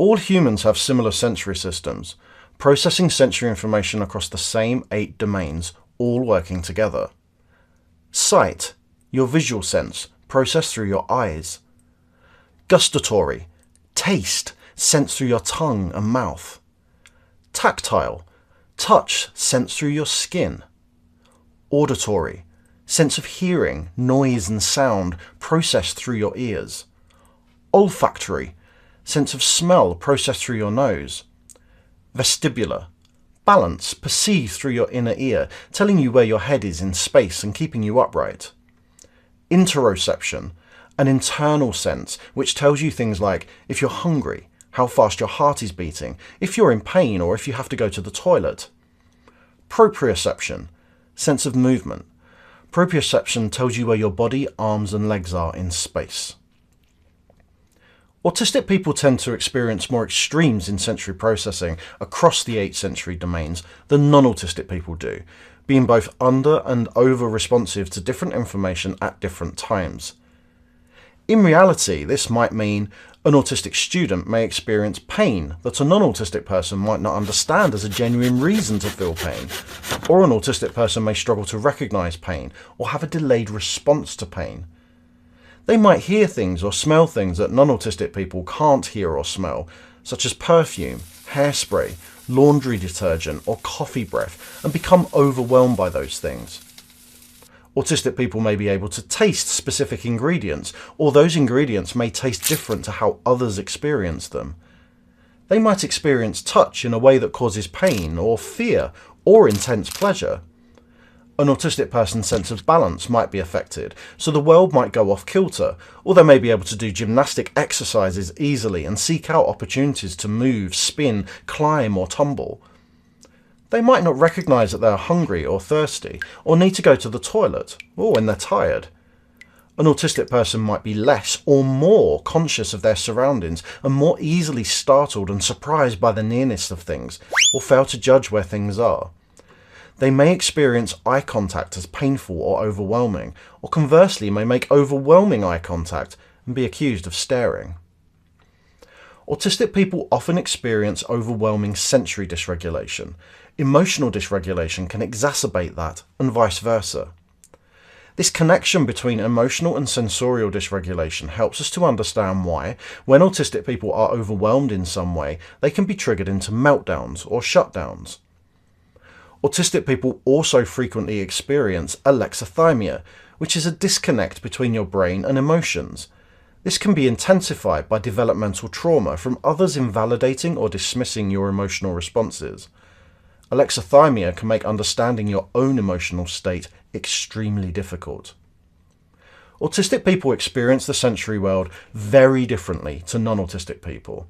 All humans have similar sensory systems, processing sensory information across the same 8 domains, all working together. Sight, your visual sense, processed through your eyes. Gustatory, taste, sensed through your tongue and mouth. Tactile, touch, sensed through your skin. Auditory, sense of hearing, noise and sound, processed through your ears. Olfactory, sense of smell, processed through your nose. Vestibular, balance, perceived through your inner ear, telling you where your head is in space and keeping you upright. Interoception, an internal sense which tells you things like if you're hungry, how fast your heart is beating, if you're in pain or if you have to go to the toilet. Proprioception, sense of movement. Proprioception tells you where your body, arms and legs are in space. Autistic people tend to experience more extremes in sensory processing across the 8 sensory domains than non-autistic people do, being both under and over responsive to different information at different times. In reality, this might mean an autistic student may experience pain that a non-autistic person might not understand as a genuine reason to feel pain, or an autistic person may struggle to recognise pain or have a delayed response to pain. They might hear things or smell things that non-autistic people can't hear or smell, such as perfume, hairspray, laundry detergent or coffee breath, and become overwhelmed by those things. Autistic people may be able to taste specific ingredients, or those ingredients may taste different to how others experience them. They might experience touch in a way that causes pain or fear or intense pleasure. An autistic person's sense of balance might be affected, so the world might go off kilter, or they may be able to do gymnastic exercises easily and seek out opportunities to move, spin, climb or tumble. They might not recognise that they are hungry or thirsty, or need to go to the toilet, or when they're tired. An autistic person might be less or more conscious of their surroundings and more easily startled and surprised by the nearness of things, or fail to judge where things are. They may experience eye contact as painful or overwhelming, or conversely may make overwhelming eye contact and be accused of staring. Autistic people often experience overwhelming sensory dysregulation. Emotional dysregulation can exacerbate that, and vice versa. This connection between emotional and sensorial dysregulation helps us to understand why, when autistic people are overwhelmed in some way, they can be triggered into meltdowns or shutdowns. Autistic people also frequently experience alexithymia, which is a disconnect between your brain and emotions. This can be intensified by developmental trauma from others invalidating or dismissing your emotional responses. Alexithymia can make understanding your own emotional state extremely difficult. Autistic people experience the sensory world very differently to non-autistic people,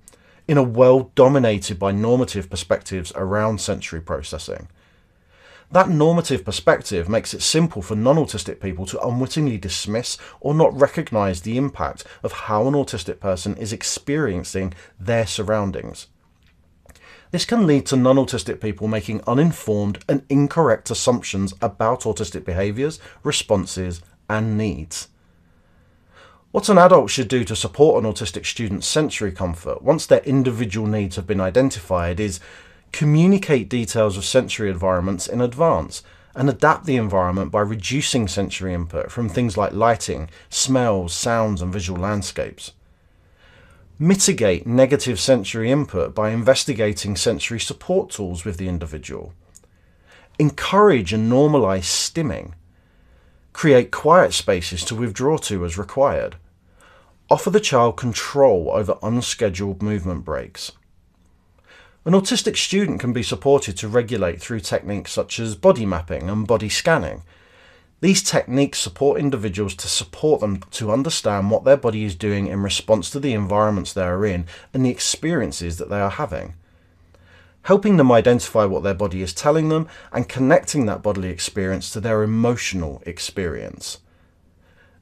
in a world dominated by normative perspectives around sensory processing. That normative perspective makes it simple for non-autistic people to unwittingly dismiss or not recognise the impact of how an autistic person is experiencing their surroundings. This can lead to non-autistic people making uninformed and incorrect assumptions about autistic behaviours, responses and needs. What an adult should do to support an autistic student's sensory comfort once their individual needs have been identified is communicate details of sensory environments in advance and adapt the environment by reducing sensory input from things like lighting, smells, sounds and visual landscapes. Mitigate negative sensory input by investigating sensory support tools with the individual. Encourage and normalise stimming. Create quiet spaces to withdraw to as required. Offer the child control over unscheduled movement breaks. An autistic student can be supported to regulate through techniques such as body mapping and body scanning. These techniques support individuals to support them to understand what their body is doing in response to the environments they are in and the experiences that they are having. Helping them identify what their body is telling them and connecting that bodily experience to their emotional experience.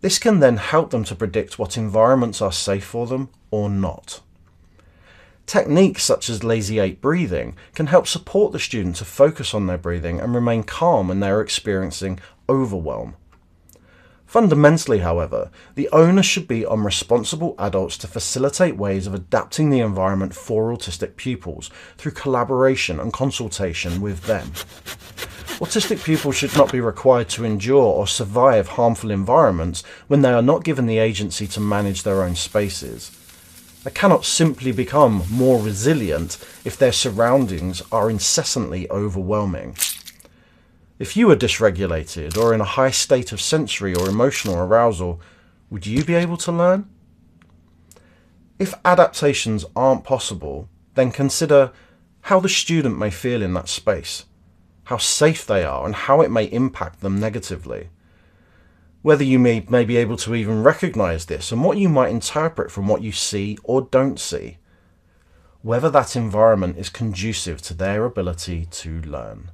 This can then help them to predict what environments are safe for them or not. Techniques such as lazy 8 breathing can help support the student to focus on their breathing and remain calm when they are experiencing overwhelm. Fundamentally, however, the onus should be on responsible adults to facilitate ways of adapting the environment for autistic pupils through collaboration and consultation with them. Autistic pupils should not be required to endure or survive harmful environments when they are not given the agency to manage their own spaces. They cannot simply become more resilient if their surroundings are incessantly overwhelming. If you were dysregulated or in a high state of sensory or emotional arousal, would you be able to learn? If adaptations aren't possible, then consider how the student may feel in that space, how safe they are, and how it may impact them negatively. Whether you may be able to even recognize this and what you might interpret from what you see or don't see. Whether that environment is conducive to their ability to learn.